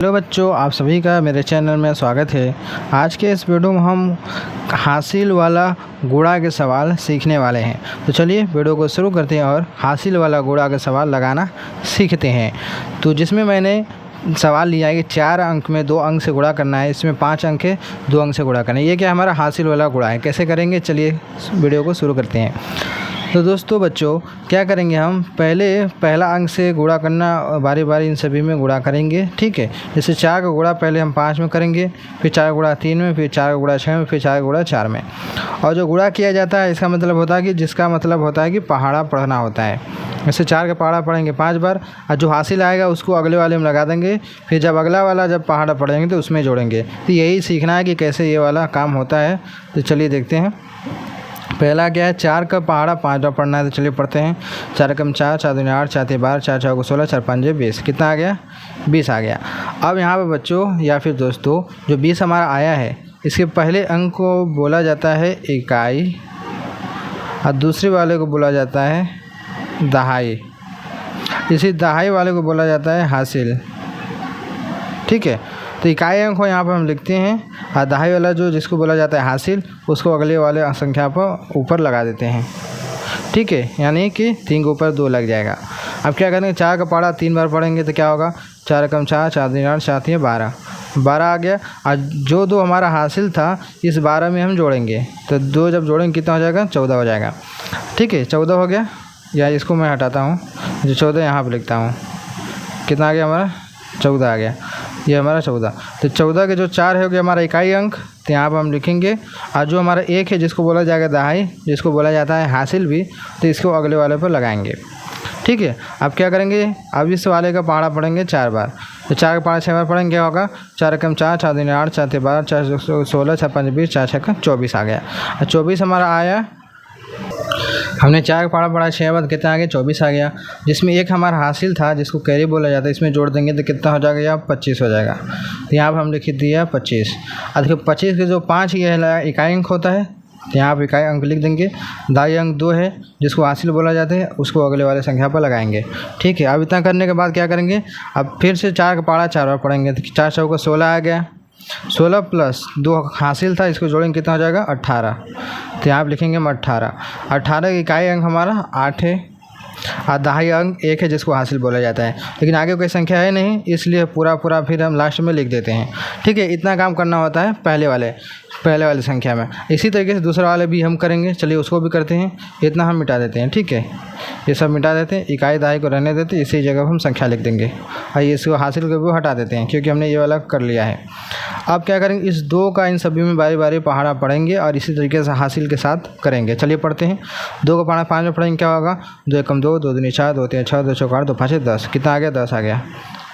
Hello बच्चों, आप सभी का मेरे चैनल में स्वागत है। आज के इस वीडियो में हम हासिल वाला गुणा के सवाल सीखने वाले हैं। तो चलिए वीडियो को शुरू करते हैं और हासिल वाला गुणा के सवाल लगाना सीखते हैं। तो जिसमें मैंने सवाल लिया है कि 4 अंक में 2 अंक से गुणा करना है, इसमें 5 अंक है 2 अंक से गुणा करना है। ये क्या हमारा हासिल वाला गुणा है। कैसे करेंगे, चलिए वीडियो को शुरू करते हैं। तो दोस्तों बच्चों क्या करेंगे, हम पहला अंक से गुणा करना, बारी बारी इन सभी में गुणा करेंगे। ठीक है, जैसे 4 का गुणा पहले हम 5 में करेंगे, फिर 4 का गुणा 3 में, फिर 4 का गुणा 6 में, फिर 4 का गुणा 4 में। और जो गुणा किया जाता है इसका मतलब होता है कि जिसका मतलब होता है कि पहाड़ा पढ़ना होता है। जैसे 4 का पहाड़ा पढ़ेंगे 5 बार, और जो हासिल आएगा उसको अगले वाले में लगा देंगे, फिर जब अगला वाला जब पहाड़ा पढ़ेंगे तो उसमें जोड़ेंगे। तो यही सीखना है कि कैसे ये वाला काम होता है। तो चलिए देखते हैं। पहला क्या है, 4 का पहाड़ा 5 बार पढ़ना है। तो चलिए पढ़ते हैं। 4 कम 4, 4 दूनी 8, 4 3 12, 4 4 को 16, 4 5 20। कितना आ गया? 20 आ गया। अब यहाँ पे बच्चों या फिर दोस्तों जो 20 हमारा आया है, इसके पहले अंक को बोला जाता है इकाई और दूसरे वाले को बोला जाता है दहाई। इसी दहाई वाले को बोला जाता है हासिल। ठीक है, तो इकाई अंक को यहाँ पर हम लिखते हैं और दहाई वाला जो जिसको बोला जाता है हासिल, उसको अगले वाले संख्या पर ऊपर लगा देते हैं। ठीक है, यानी कि 3 के ऊपर 2 लग जाएगा। अब क्या करेंगे, 4 का पहाड़ा 3 बार पढ़ेंगे तो क्या होगा? 4 कम 4, 4 दूनी 8, 4 3 12, 12 आ गया। और जो 2 हमारा हासिल था इस 12 में हम जोड़ेंगे, तो 2 जब जोड़ेंगे कितना हो जाएगा? 14 हो जाएगा। ठीक है, 14 हो गया। या इसको मैं हटाता हूँ, जो 14 यहाँ पर लिखता हूँ। कितना आ गया हमारा? 14 आ गया। ये हमारा 14। तो 14 के जो 4 है हो गया हमारा इकाई अंक, तो यहाँ पर हम लिखेंगे। और जो हमारा 1 है जिसको बोला जाएगा दहाई, जिसको बोला जाता है हासिल भी, तो इसको अगले वाले पर लगाएंगे। ठीक है, अब क्या करेंगे, अब इस वाले का पहाड़ा पढ़ेंगे 4 बार। तो 4 का पहाड़ा 6 बार पढ़ेंगे, क्या होगा? 4 कम 4, 4 दूनी 8, 4 3 12, 4 16, 4 5 20, 4 6 24 आ गया। और 24 हमारा आया। हमने 4 का पहाड़ा पढ़ा 6 बार, कितना आ गया? 24 आ गया। जिसमें एक हमारा हासिल था जिसको कैरी बोला जाता है, इसमें जोड़ देंगे तो कितना हो जाएगा? या 25 हो जाएगा। तो यहाँ पर हम लिख दिया 25। और देखिए 25 के जो 5 ये इकाई अंक होता है, तो यहाँ पर इकाई अंक लिख देंगे। दहाई अंक 2 है जिसको हासिल बोला जाता है, उसको अगले वाले संख्या पर लगाएंगे। ठीक है, अब इतना करने के बाद क्या करेंगे, अब फिर से 4 का पहाड़ा 4 बार पढ़ेंगे। तो 4 4 को 16 आ गया। 16 प्लस 2 हासिल था, इसको जोड़ेंगे कितना हो जाएगा? 18। तो यहाँ पर लिखेंगे हम 18। 18 की इकाई अंक हमारा 8 है और दहाई अंक 1 है जिसको हासिल बोला जाता है। लेकिन आगे कोई संख्या है नहीं, इसलिए पूरा फिर हम लास्ट में लिख देते हैं। ठीक है, इतना काम करना होता है पहले वाले संख्या में। इसी तरीके से दूसरा वाले भी हम करेंगे। चलिए उसको भी करते हैं। इतना हम मिटा देते हैं। ठीक है, ये सब मिटा देते हैं, इकाई दहाई को रहने देते हैं, इसी जगह पर हम संख्या लिख देंगे। और इसको हासिल को भी हटा देते हैं क्योंकि हमने ये वाला कर लिया है। अब क्या करेंगे, इस 2 का इन सभी में बारी बारी पहाड़ा पढ़ेंगे और इसी तरीके से हासिल के साथ करेंगे। चलिए पढ़ते हैं। 2 का पहाड़ा 5 में पढ़ेंगे, क्या होगा? 2 कम 2, 2 दूनी 4, 2 3 6, 2 4 8, 2 5 10। कितना आ गया? 10 आ गया।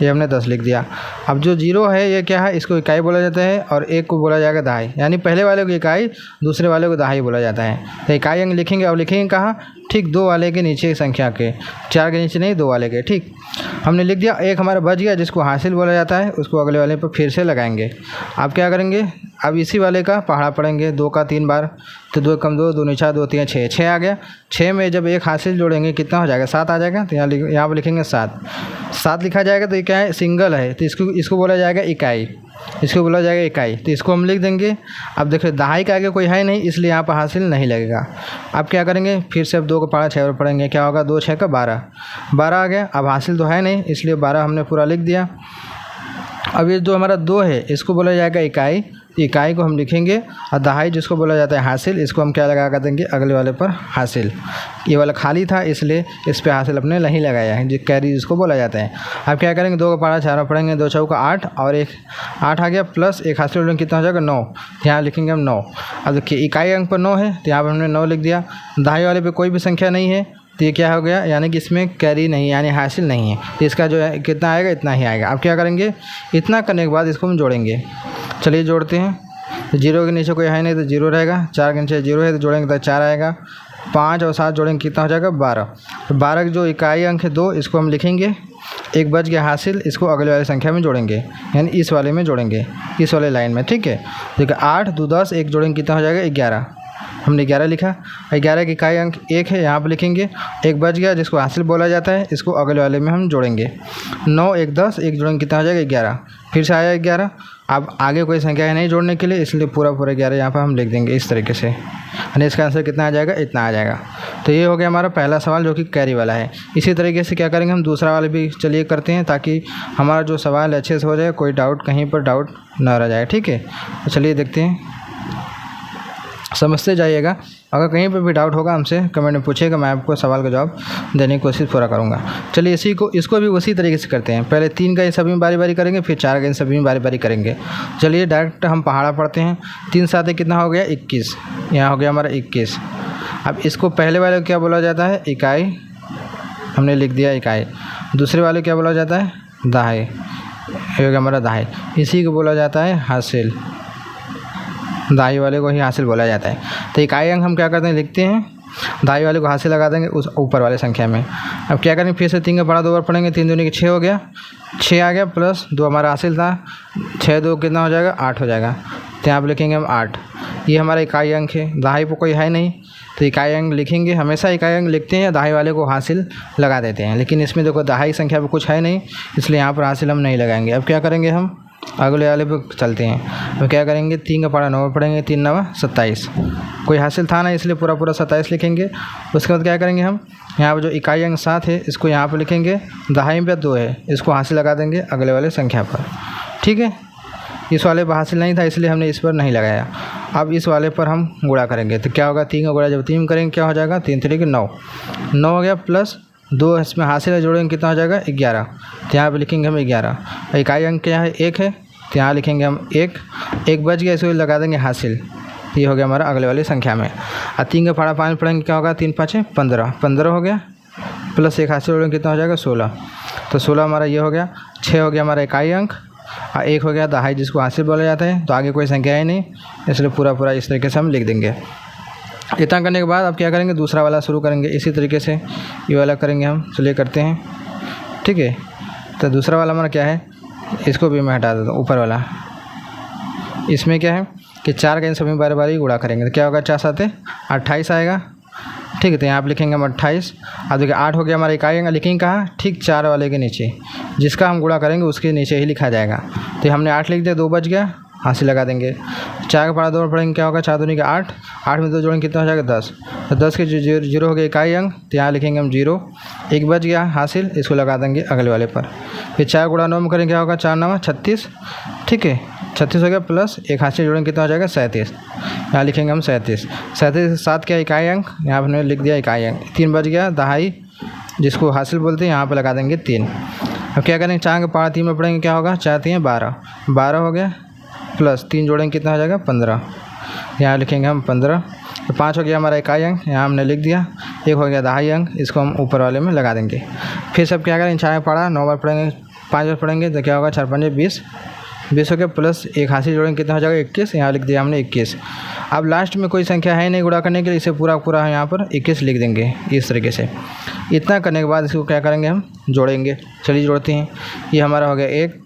ये हमने 10 लिख दिया। अब जो 0 है ये क्या है? इसको इकाई बोला जाता है और 1 को बोला जाएगा दहाई। यानी पहले वाले को इकाई, दूसरे वाले को दहाई बोला जाता है। तो इकाई अंक लिखेंगे। अब लिखेंगे कहाँ? ठीक 2 वाले के नीचे संख्या के, 4 के नीचे नहीं, 2 वाले के। ठीक, हमने लिख दिया। 1 हमारा बच गया जिसको हासिल बोला जाता है, उसको अगले वाले पर फिर से लगाएंगे। अब क्या करेंगे, अब इसी वाले का पहाड़ा पढ़ेंगे 2 का 3 बार। तो 2 कम 2, 2 दूनी 4, 2 3 6, 6 आ गया। 6 में जब एक हासिल जोड़ेंगे कितना हो जाएगा? 7 आ जाएगा। तो यहाँ पर लिखेंगे 7। 7 लिखा जाएगा। तो ये क्या है? सिंगल है, तो इसको बोला जाएगा इकाई। इसको बोला जाएगा इकाई, तो इसको हम लिख देंगे। अब देखिए दहाई के आगे कोई है नहीं, इसलिए यहाँ पर हासिल नहीं लगेगा। अब क्या करेंगे, फिर से अब 2 का पहाड़ा 6 बार पढ़ेंगे, क्या होगा? 2 6 का 12, 12 आ गया। अब हासिल तो है नहीं, इसलिए 12 हमने पूरा लिख दिया। अब ये जो हमारा 2 है इसको बोला जाएगा इकाई। इकाई को हम लिखेंगे और दहाई जिसको बोला जाता है हासिल, इसको हम क्या लगा कर देंगे? अगले वाले पर हासिल। ये वाला खाली था इसलिए इस पे हासिल अपने नहीं लगाया है, जो कैरी जिसको बोला जाता है। अब क्या करेंगे, 2 का पहाड़ा 4 बार पढ़ेंगे, 2 4 का 8 और 1 8 आ गया, प्लस 1 हासिल जोड़ेंगे, कितना हो जाएगा? 9। यहाँ लिखेंगे हम 9। अब देखिए इकाई अंक पर 9 है, तो यहाँ पर हमने 9 लिख दिया। दहाई वाले पे कोई भी संख्या नहीं है, तो ये क्या हो गया? यानी कि इसमें कैरी नहीं, यानी हासिल नहीं है, तो इसका जो है कितना आएगा? इतना ही आएगा। अब क्या करेंगे, इतना करने के बाद इसको हम जोड़ेंगे। चलिए जोड़ते हैं। तो 0 के नीचे कोई है नहीं तो 0 रहेगा। 4 के नीचे 0 है तो जोड़ेंगे तो 4 आएगा। 5 और 7 जोड़ेंगे कितना हो जाएगा? 12। तो 12 के जो इकाई अंक है 2, इसको हम लिखेंगे। 1 बच गया हासिल, इसको अगले वाले संख्या में जोड़ेंगे, यानी इस वाले में जोड़ेंगे, इस वाले लाइन में। ठीक है, देखिए 8 2 10, 1 जोड़ेंगे कितना हो जाएगा? 11। हमने 11 लिखा। 11 की इकाई अंक 1 है, यहाँ पर लिखेंगे। 1 बच गया जिसको हासिल बोला जाता है, इसको अगले वाले में हम जोड़ेंगे। 9 1 10, 1 जोड़ेंगे कितना हो जाएगा 11। फिर से आया 11। अब आगे कोई संख्या है नहीं जोड़ने के लिए, इसलिए पूरा 11 यहाँ पर हम लिख देंगे इस तरीके से। यानी इसका आंसर कितना आ जाएगा, इतना आ जाएगा। तो ये हो गया हमारा पहला सवाल जो कि कैरी वाला है। इसी तरीके से क्या करेंगे हम दूसरा वाला भी चलिए करते हैं, ताकि हमारा जो सवाल अच्छे से हो जाए, कोई डाउट कहीं पर डाउट ना रह जाए। ठीक है, तो चलिए देखते हैं, समझते जाइएगा। अगर कहीं पर भी डाउट होगा हमसे कमेंट में पूछिएगा, मैं आपको सवाल का जवाब देने की कोशिश पूरा करूँगा। चलिए इसको भी उसी तरीके से करते हैं। पहले 3 का इन सभी में बारी बारी करेंगे, फिर 4 का इन सभी में बारी बारी करेंगे। चलिए डायरेक्ट हम पहाड़ा पढ़ते हैं। 3 7 कितना हो गया 21, यहाँ हो गया हमारा 21। अब इसको पहले वाले को क्या बोला जाता है, इकाई, हमने लिख दिया इकाई। दूसरे वाले क्या बोला जाता है, दहाई, ये हो गया हमारा दहाई। इसी को बोला जाता है हासिल, दहाई वाले को ही हासिल बोला जाता है। तो इकाई अंक हम क्या करते हैं, लिखते हैं, दहाई वाले को हासिल लगा देंगे उस ऊपर वाले संख्या में। अब क्या करेंगे, फिर से 3 का पढ़ा 2 बार पढ़ेंगे। 3 दूनी के 6 हो गया, 6 आ गया प्लस 2 हमारा हासिल था। 6 2 कितना हो जाएगा 8 हो जाएगा। तो यहाँ पर लिखेंगे हम 8। ये हमारा इकाई अंक है। दहाई पर कोई है नहीं तो इकाई अंक लिखेंगे। हमेशा इकाई अंक लिखते हैं, दहाई वाले को हासिल लगा देते हैं। लेकिन इसमें देखो दहाई संख्या पर कुछ है नहीं, इसलिए यहाँ पर हासिल हम नहीं लगाएंगे। अब क्या करेंगे, हम अगले वाले पे चलते हैं। अब क्या करेंगे, 3 का पढ़ा 9 पढ़ेंगे। 3 9 27, कोई हासिल था ना, इसलिए पूरा 27 लिखेंगे। उसके बाद क्या करेंगे, हम यहाँ पर जो इकाई अंक 7 है इसको यहाँ पर लिखेंगे। दहाई पे 2 है, इसको हासिल लगा देंगे अगले वाले संख्या पर। ठीक है, इस वाले पर हासिल नहीं था इसलिए हमने इस पर नहीं लगाया। अब इस वाले पर हम गुणा करेंगे तो क्या होगा, 3 का गुणा जब 3 करेंगे क्या हो जाएगा, 3 3 9, 9 हो गया प्लस 2 इसमें हासिल जोड़ेंगे कितना हो जाएगा 11। तो यहाँ पर लिखेंगे हम 11। इकाई अंक क्या है 1 है, तो यहाँ लिखेंगे हम 1 बच गया, इसको लगा देंगे हासिल। ये हो गया हमारा अगले वाली संख्या में। और 3 का पढ़ा 5 पढ़ेंगे क्या होगा, 3 5 15, 15 हो गया प्लस 1 हासिल जोड़ेंगे कितना हो जाएगा 16। तो 16 हमारा ये हो गया। 6 हो गया हमारा इकाई अंक, और 1 हो गया दहाई जिसको हासिल बोला जाता है। तो आगे कोई संख्या है नहीं, इसलिए पूरा इस तरीके से हम लिख देंगे। इतना करने के बाद अब क्या करेंगे, दूसरा वाला शुरू करेंगे इसी तरीके से। ये वाला करेंगे हम, चलिए करते हैं। ठीक है, तो दूसरा वाला हमारा क्या है, इसको भी मैं हटा देता हूँ ऊपर वाला। इसमें क्या है कि 4 का इन सभी बारी बारी गुणा करेंगे तो क्या होगा, 4 7 28 आएगा। ठीक है, तो यहाँ पर लिखेंगे हम 28। अब देखिए 8 हो गया हमारा इकाई अंक, लिखेंगे कहाँ, ठीक 4 वाले के नीचे, जिसका हम गुणा करेंगे उसके नीचे ही लिखा जाएगा। तो हमने 8 लिख दिया, 2 बच गया, हासिल लगा देंगे। 4 का पढ़ा 2 पढ़ेंगे क्या होगा, 4 दूनी का 8, 8 में 2 जोड़ेंगे कितना हो जाएगा 10। तो 10 के 0 हो गया इकाई अंक, तो यहाँ लिखेंगे हम 0। 1 बच गया हासिल, इसको लगा देंगे अगले वाले पर। फिर 4 गुणा 9 में करेंगे क्या होगा, 4 9 36। ठीक है, 36 हो गया प्लस 1 हासिल जोड़ेंगे कितना हो जाएगा 37। यहाँ लिखेंगे हम 37। 37 7 क्या इकाई अंक, यहाँ पर हमने लिख दिया इकाई अंक। 3 बच गया दहाई जिसको हासिल बोलते हैं, यहाँ पर लगा देंगे 3। अब क्या करेंगे, 4 का पढ़ा 3 में पढ़ेंगे क्या होगा, 4 3 12, 12 हो गया प्लस 3 जोड़ेंगे कितना हो जाएगा 15। यहाँ लिखेंगे हम 15। तो 5 हो गया हमारा इकाई अंक, यहाँ हमने लिख दिया। 1 हो गया दहाई अंक, इसको हम ऊपर वाले में लगा देंगे। फिर सब क्या करेंगे, 4 पढ़ा 9 बार पढ़ेंगे, 5 बार पढ़ेंगे तो क्या होगा, 4 5 20, 20 हो गया प्लस 1 हासिल जोड़ेंगे कितना हो जाएगा 21। यहाँ लिख दिया हमने 21। अब लास्ट में कोई संख्या है नहीं गुणा करने के लिए, इसे पूरा यहाँ पर 21 लिख देंगे इस तरीके से। इतना करने के बाद इसको क्या करेंगे, हम जोड़ेंगे। चलिए जोड़ते हैं। ये हमारा हो गया 1,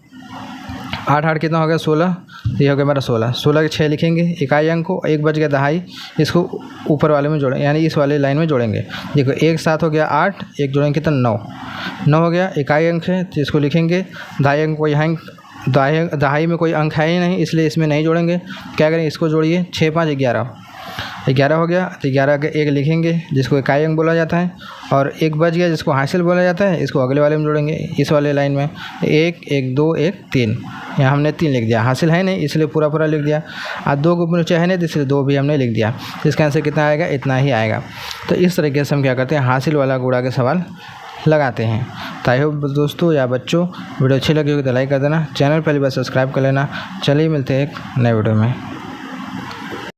8 8 कितना हो गया 16, ये हो गया हमारा 16। 16 के 6 लिखेंगे इकाई अंक को। 1 बच गया दहाई, इसको ऊपर वाले में जोड़ेंगे, यानी इस वाले लाइन में जोड़ेंगे। देखो 1 7 हो गया 8, 1 जोड़ेंगे कितना 9, 9 हो गया इकाई अंक है तो इसको लिखेंगे। दहाई अंक कोई अंक, दहाई में कोई अंक है ही नहीं इसलिए इसमें नहीं जोड़ेंगे। क्या करें, इसको जोड़िए। 6 5 11, 11 हो गया तो 11 के 1 लिखेंगे जिसको इकाई अंक बोला जाता है। और 1 बच गया जिसको हासिल बोला जाता है, इसको अगले वाले में जोड़ेंगे इस वाले लाइन में। 1 1 2 1 3, यहाँ हमने 3 लिख दिया। हासिल है नहीं इसलिए पूरा लिख दिया। और 2 को नीचे है नहीं तो इसलिए 2 भी हमने लिख दिया। तो इसका आंसर कितना आएगा, इतना ही आएगा। तो इस तरीके से हम क्या करते हैं, हासिल वाला गुणा के सवाल लगाते हैं। तो आई होप दोस्तों या बच्चों वीडियो अच्छी लगी होगी तो लाइक कर देना, चैनल पहली बार सब्सक्राइब कर लेना। चलिए मिलते हैं एक नए वीडियो में।